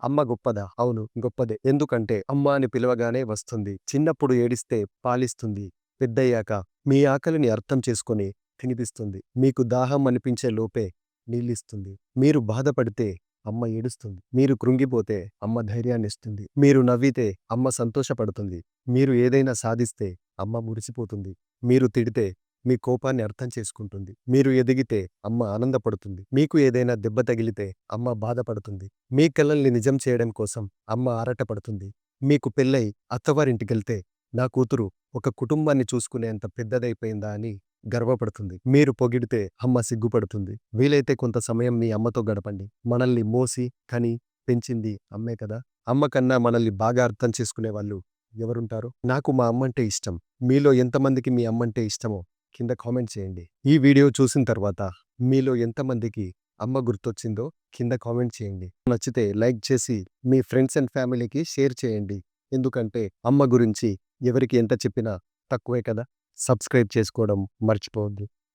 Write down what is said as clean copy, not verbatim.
అమ్మ గొప్పదా? అవును, గొప్పదే. ఎందుకంటే అమ్మ అని పిలవగానే వస్తుంది. చిన్నప్పుడు ఏడిస్తే పాలిస్తుంది. పెద్దయ్యాక మీ ఆకలిని అర్థం చేసుకొని తినిపిస్తుంది. మీకు దాహం అనిపించే లోపే నీళ్ళిస్తుంది. మీరు బాధపడితే అమ్మ ఏడుస్తుంది. మీరు కృంగిపోతే అమ్మ ధైర్యాన్నిస్తుంది. మీరు నవ్వితే అమ్మ సంతోషపడుతుంది. మీరు ఏదైనా సాధిస్తే అమ్మ మురిసిపోతుంది. మీరు తిడితే మీ కోపాన్ని అర్థం చేసుకుంటుంది. మీరు ఎదిగితే అమ్మ ఆనందపడుతుంది. మీకు ఏదైనా దెబ్బ తగిలితే అమ్మ బాధపడుతుంది. మీ కలల్ని నిజం చేయడం కోసం అమ్మ ఆరాటపడుతుంది. మీకు పెళ్ళై అత్తవారింటికెళ్తే నా కూతురు ఒక కుటుంబాన్ని చూసుకునేంత పెద్దదైపోయిందా అని గర్వపడుతుంది. మీరు పొగిడితే అమ్మ సిగ్గుపడుతుంది. వీలైతే కొంత సమయం మీ అమ్మతో గడపండి. మనల్ని మోసి, కని, పెంచింది అమ్మే కదా! అమ్మ కన్నా మనల్ని బాగా అర్థం చేసుకునే వాళ్ళు ఎవరుంటారు? నాకు మా అమ్మంటే ఇష్టం. మీలో ఎంతమందికి మీ అమ్మంటే ఇష్టమో కింద కామెంట్ చేయండి. ఈ వీడియో చూసిన తర్వాత మీలో ఎంతమందికి అమ్మ గుర్తొచ్చిందో కింద కామెంట్ చేయండి. నచ్చితే లైక్ చేసి మీ ఫ్రెండ్స్ అండ్ ఫ్యామిలీకి షేర్ చేయండి. ఎందుకంటే అమ్మ గురించి ఎవరికి ఎంత చెప్పినా తక్కువే కదా! సబ్స్క్రైబ్ చేసుకోవడం మర్చిపోవద్దు.